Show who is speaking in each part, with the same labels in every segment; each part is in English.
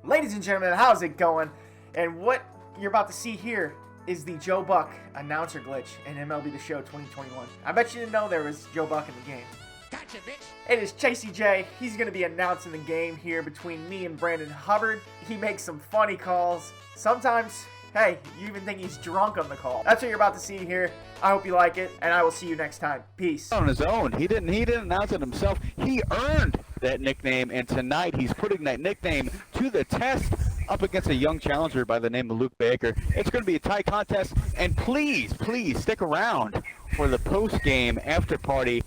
Speaker 1: Ladies and gentlemen, how's it going? And what you're about to see here is the Joe Buck announcer glitch in MLB The Show 2021. I bet you didn't know there was Joe Buck in the game.
Speaker 2: Gotcha, bitch.
Speaker 1: It is Chaseyj. He's going to be announcing the game here between me and Brandon Hubbard. He makes some funny calls. Sometimes, hey, you even think he's drunk on the call. That's what you're about to see here. I hope you like it, and I will see you next time. Peace.
Speaker 3: On his own. He didn't announce it himself. He earned that nickname, and tonight he's putting that nickname to the test up against a young challenger by the name of Luke Baker. It's going to be a tight contest, and please stick around for the post-game after party.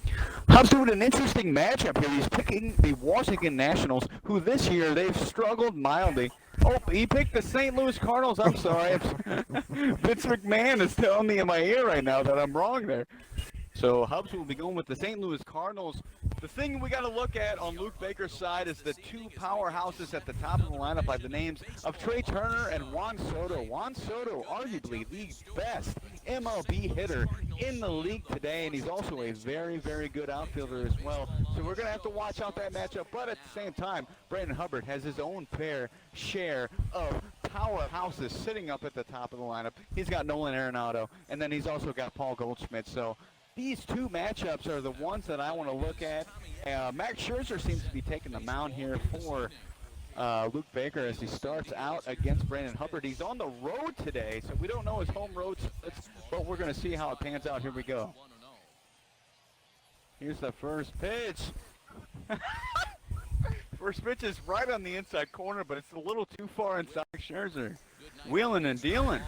Speaker 3: Hub's doing an interesting matchup here. He's picking the Washington Nationals, who this year they've struggled mildly. Oh, he picked the St. Louis Cardinals. I'm sorry. Vince McMahon is telling me in my ear right now that I'm wrong there. So Hubs will be going with the St. Louis Cardinals. The thing we got to look at on Luke Baker's side is the two powerhouses at the top of the lineup by the names of Trey Turner and Juan Soto. Juan Soto, arguably the best MLB hitter in the league today, and he's also a very, very good outfielder as well. So we're going to have to watch out that matchup. But at the same time, Brandon Hubbard has his own fair share of powerhouses sitting up at the top of the lineup. He's got Nolan Arenado, and then he's also got Paul Goldschmidt. So these two matchups are the ones that I want to look at. Max Scherzer seems to be taking the mound here for Luke Baker as he starts out against Brandon Hubbard. He's on the road today, so we don't know his home road splits, but we're going to see how it pans out. Here we go. Here's the first pitch. First pitch is right on the inside corner, but it's a little too far inside Scherzer. Wheeling and dealing.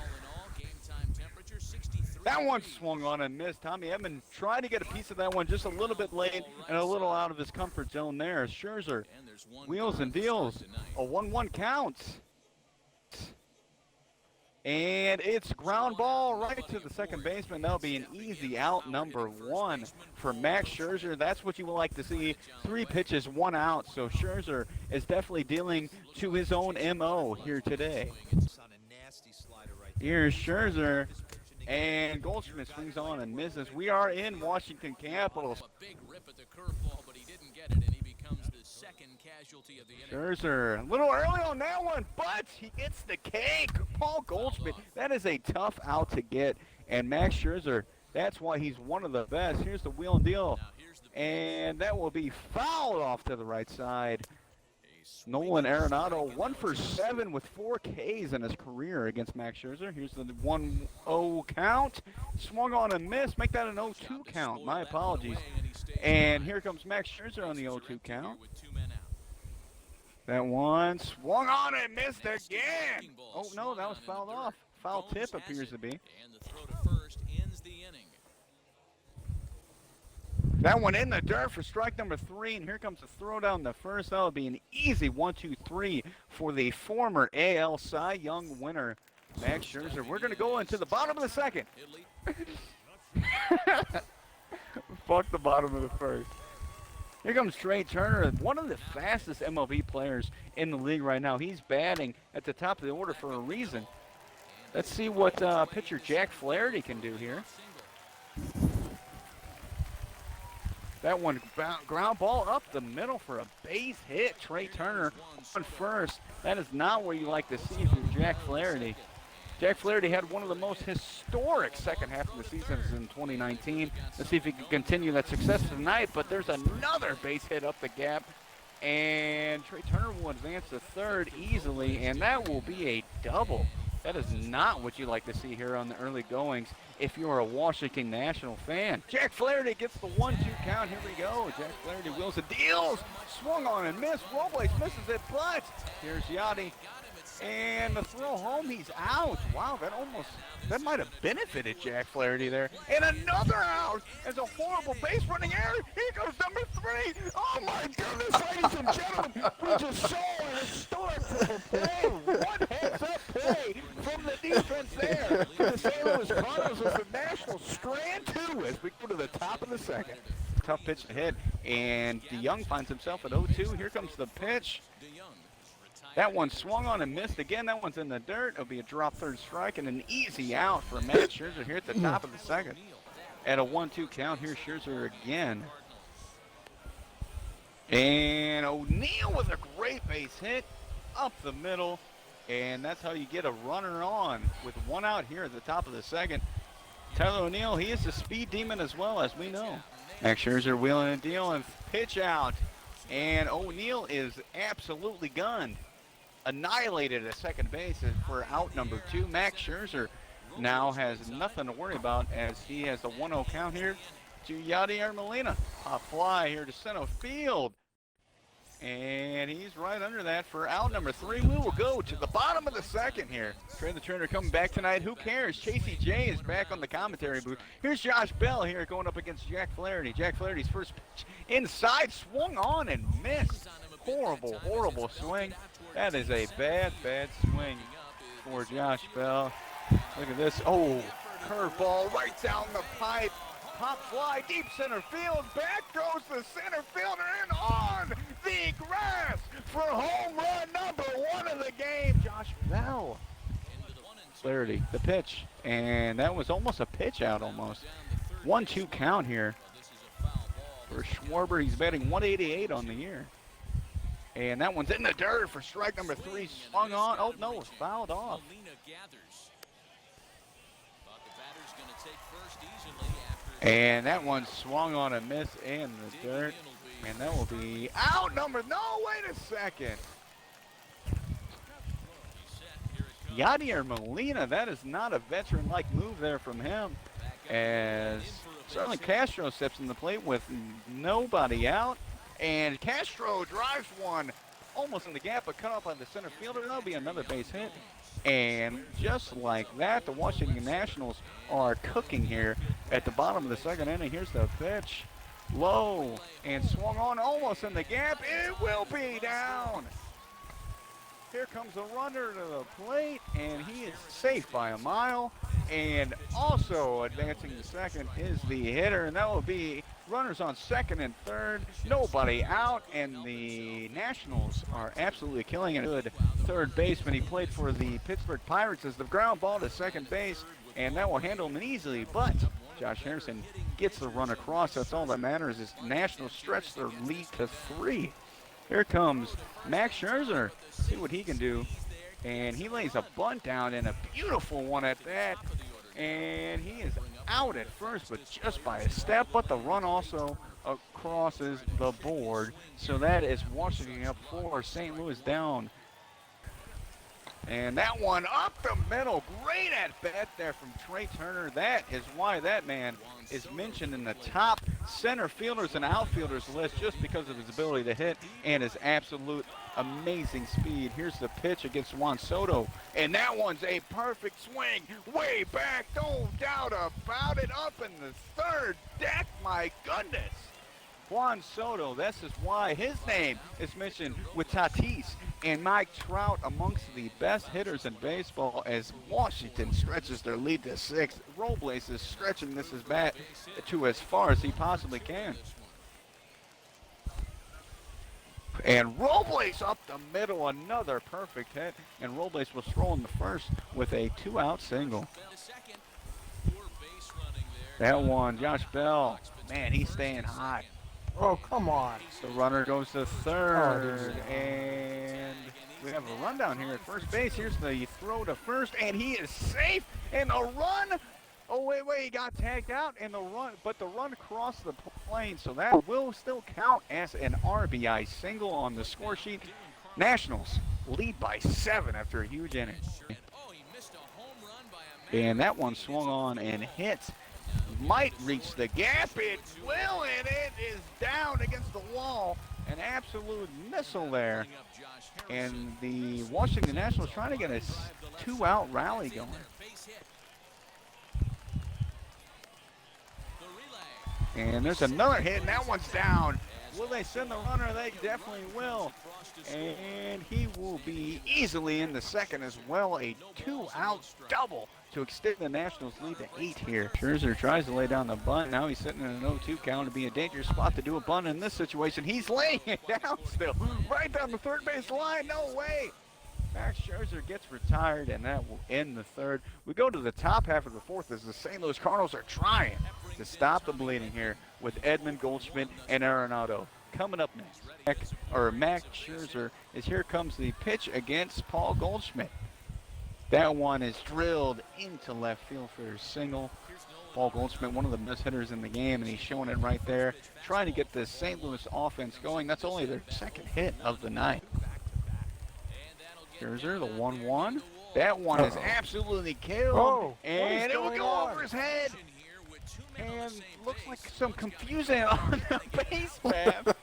Speaker 3: That one swung on and missed. Tommy Edman tried to get a piece of that one just a little bit late and a little out of his comfort zone there. Scherzer wheels and deals. A 1-1 counts. And it's ground ball right to the second baseman. That'll be an easy out, number one for Max Scherzer. That's what you would like to see. 3 pitches, 1 out. So Scherzer is definitely dealing to his own MO here today. Here's Scherzer. And Goldschmidt swings on and misses. We are in Washington Capitals.
Speaker 2: A big rip at the curveball, but he didn't get it, and he becomes the second casualty of the inning.
Speaker 3: Scherzer, a little early on that one, but he gets the cake. Paul Goldschmidt, that is a tough out to get. And Max Scherzer, that's why he's one of the best. Here's the wheel and deal. And that will be fouled off to the right side. Nolan Arenado, 1 for 7 with 4 Ks in his career against Max Scherzer. Here's the 1-0 count. Swung on and missed. Make that an 0-2 count. My apologies. And here comes Max Scherzer on the 0-2 count. That one swung on and missed again. Oh, no, that was fouled off. Foul tip appears to be.
Speaker 2: And the throw to first ends the inning.
Speaker 3: That one in the dirt for strike number 3, and here comes the throw down the first. That'll be an easy 1-2-3 for the former AL Cy Young winner, Max Scherzer. We're going to go into the bottom of the second. Fuck the bottom of the first. Here comes Trey Turner, one of the fastest MLB players in the league right now. He's batting at the top of the order for a reason. Let's see what pitcher Jack Flaherty can do here. That one ground ball up the middle for a base hit. Trey Turner on first. That is not what you like to see from Jack Flaherty. Jack Flaherty had one of the most historic second half of the season in 2019. Let's see if he can continue that success tonight, but there's another base hit up the gap. And Trey Turner will advance to third easily, and that will be a double. That is not what you like to see here on the early goings if you're a Washington National fan. Jack Flaherty gets the 1-2 count. Here we go. Jack Flaherty wheels and deals. Swung on and missed. Robles misses it, but here's Yachty. And the throw home, he's out. Wow, that might have benefited Jack Flaherty there. And another out as a horrible base running error. Here goes number 3. Oh my goodness, ladies and gentlemen, we just saw an historic play. One heads-up play from the defense there. The St. Louis Cardinals with the National strand 2 as we go to the top of the second. Tough pitch to hit, and DeYoung finds himself at 0-2. Here comes the pitch. That one swung on and missed again. That one's in the dirt. It'll be a drop third strike and an easy out for Matt Scherzer here at the top of the second. At a 1-2 count, here's Scherzer again. And O'Neal with a great base hit up the middle, and that's how you get a runner on with one out here at the top of the second. Tyler O'Neill, he is a speed demon as well, as we know. Max Scherzer wheeling and dealing, pitch out, and O'Neill is absolutely gunned. Annihilated at second base for out number 2. Max Scherzer now has nothing to worry about as he has a 1-0 count here to Yadier Molina. A fly here to center field. And he's right under that for out number 3. We will go to the bottom of the second here. Trey the Trainer coming back tonight. Who cares? Chaseyj is back on the commentary booth. Here's Josh Bell here going up against Jack Flaherty. Jack Flaherty's first pitch inside, swung on and missed. Horrible, horrible swing. That is a bad, bad swing for Josh Bell. Look at this. Oh, curveball right down the pipe. Pop fly, deep center field. Back goes the center fielder and on the grass for home run number 1 of the game. Josh Bell. Flaherty, the pitch. And that was almost a pitch out almost. 1-2 count here for Schwarber. He's batting 188 on the year. And that one's in the dirt for strike number 3. Swung on. Oh, no, it's fouled off. And that one swung on a miss in the dirt. And that will be out number. No, wait a second. Yadier Molina, that is not a veteran-like move there from him. As certainly Castro steps in the plate with nobody out. And Castro drives one almost in the gap, but cut off by the center fielder. That'll be another base hit. And just like that, the Washington Nationals are cooking here at the bottom of the second inning. Here's the pitch. Low and swung on almost in the gap. It will be down. Here comes a runner to the plate, and he is safe by a mile. And also advancing to second is the hitter, and that will be runners on second and third. Nobody out, and the Nationals are absolutely killing it. Good third baseman. He played for the Pittsburgh Pirates as the ground ball to second base, and that will handle him easily. But Josh Harrison gets the run across. That's all that matters is Nationals stretch their lead to 3. Here comes Max Scherzer. See what he can do. And he lays a bunt down and a beautiful one at that. And he is out at first, but just by a step. But the run also crosses the board. So that is Washington up 4, St. Louis down. And that one up the middle. Great at bat there from Trey Turner. That is why that man is mentioned in the top center fielders and outfielders list just because of his ability to hit and his absolute amazing speed. Here's the pitch against Juan Soto. And that one's a perfect swing. Way back. No doubt about it. Up in the third deck. My goodness. Juan Soto, this is why his name is mentioned with Tatis and Mike Trout amongst the best hitters in baseball as Washington stretches their lead to 6. Robles is stretching this as bat to as far as he possibly can. And Robles up the middle, another perfect hit. And Robles will stroll in the first with a 2-out single. That one, Josh Bell, man, he's staying hot.
Speaker 4: Oh, come on.
Speaker 3: The runner goes to third, and we have a rundown here at first base. Here's the throw to first, and he is safe. And the run, oh, wait, he got tagged out, and the run, but the run crossed the plane, so that will still count as an RBI single on the score sheet. Nationals lead by 7 after a huge inning. And that one swung on and hit. Might reach the gap. It will, and it is down against the wall. An absolute missile there. And the Washington Nationals trying to get a 2-out rally going. And there's another hit, and that one's down. Will they send the runner? They definitely will. And he will be easily in the second as well. A 2-out double to extend the Nationals lead to 8 here. Scherzer tries to lay down the bunt. Now he's sitting in an 0-2 count. To be a dangerous spot to do a bunt in this situation. He's laying it down still. Right down the third base line. No way. Max Scherzer gets retired, and that will end the third. We go to the top half of the fourth as the St. Louis Cardinals are trying to stop the bleeding here with Edman, Goldschmidt, and Arenado. Coming up next. Max Scherzer, as here comes the pitch against Paul Goldschmidt. That one is drilled into left field for a single. Paul Goldschmidt, one of the best hitters in the game, and he's showing it right there, trying to get the St. Louis offense going. That's only their second hit of the night. Scherzer, the 1-1. That one is absolutely killed, and it will go over his head. And looks like some confusion on the base path.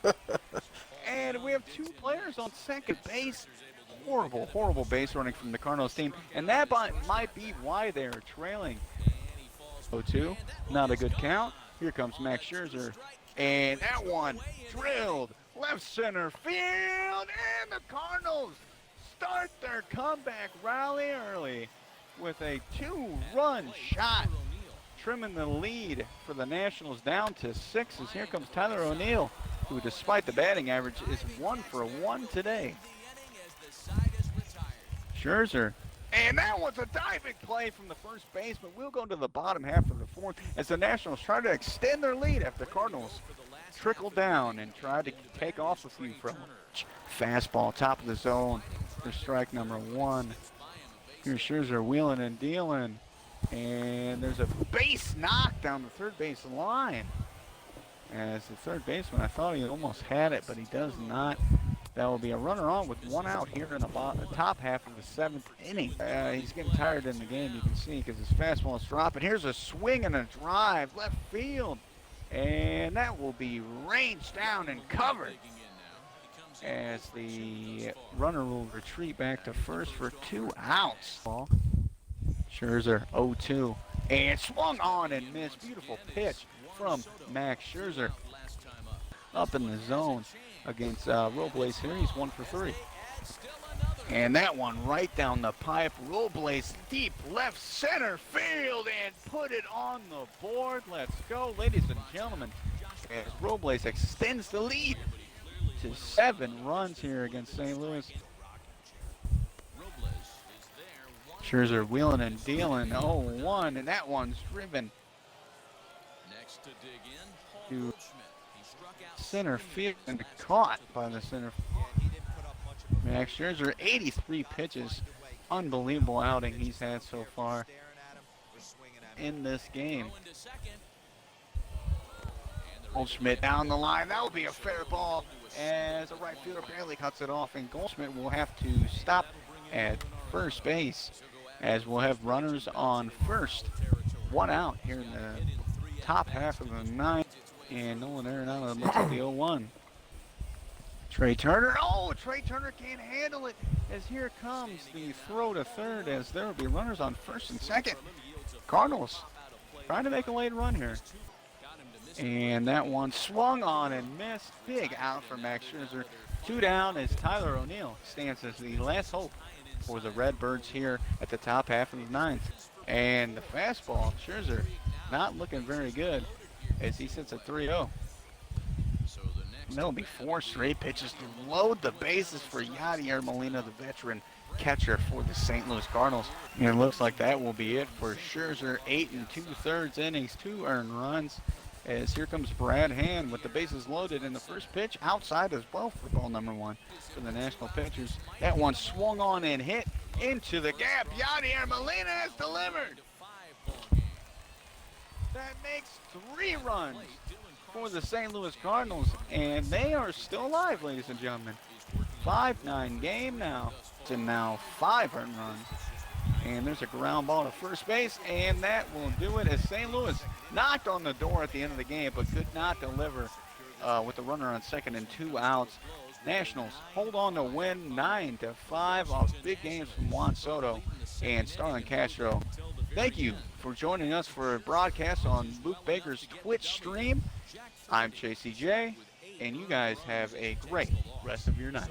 Speaker 3: And we have two players on second base. Horrible base running from the Cardinals team. And that might be why they're trailing. 0-2, not a good count. Here comes Max Scherzer. And that one drilled left center field. And the Cardinals start their comeback rally early with a 2-run shot, trimming the lead for the Nationals down to 6 as here comes Tyler O'Neill, who despite the batting average is 1 for 1 today. Scherzer, and that was a diving play from the first baseman. We'll go to the bottom half of the fourth as the Nationals try to extend their lead after the Cardinals trickle down and try to take off a few from them. Fastball, top of the zone for strike number 1. Here's Scherzer wheeling and dealing. And there's a base knock down the third base line. As the third baseman, I thought he almost had it, but he does not. That will be a runner on with 1 out here in the top half of the 7th inning. He's getting tired in the game, you can see, because his fastball is dropping. Here's a swing and a drive, left field. And that will be ranged down and covered as the runner will retreat back to first for 2 outs. Scherzer 0-2 and swung on and missed. Beautiful pitch from Max Scherzer up in the zone against Robles here. He's 1 for 3. And that one right down the pipe. Robles deep left center field and put it on the board. Let's go, ladies and gentlemen, as Robles extends the lead to 7 runs here against St. Louis. Scherzer wheeling and dealing, 0-1, and that one's driven to center field and caught by the center. Max Scherzer, 83 pitches. Unbelievable outing he's had so far in this game. Goldschmidt down the line. That will be a fair ball as a right fielder barely cuts it off, and Goldschmidt will have to stop at first base as we'll have runners on first. 1 out here in the top half of the 9th, and no one there now. It looks like the 0-1. Trey Turner. Oh, Trey Turner can't handle it as here comes the throw to third as there will be runners on first and second. Cardinals trying to make a late run here. And that one swung on and missed. Big out for Max Scherzer. 2 down as Tyler O'Neill stands as the last hope for the Redbirds here at the top half of the 9th. And the fastball, Scherzer, not looking very good as he sits at 3-0. That'll be 4 straight pitches to load the bases for Yadier Molina, the veteran catcher for the St. Louis Cardinals. And it looks like that will be it for Scherzer. 8 2/3 innings, 2 earned runs. As here comes Brad Hand with the bases loaded in the first pitch outside as well for ball number 1 for the National pitchers. That one swung on and hit into the gap. Yadier Molina has delivered. That makes 3 runs for the St. Louis Cardinals, and they are still alive, ladies and gentlemen. 5-9 game now to now 5 earned runs. And there's a ground ball to first base, and that will do it as St. Louis knocked on the door at the end of the game, but could not deliver with the runner on second and 2 outs. Nationals hold on to win 9-5 off big games from Juan Soto and Starlin Castro. Thank you for joining us for a broadcast on Luke Baker's Twitch stream. I'm Chaseyj, and you guys have a great rest of your night.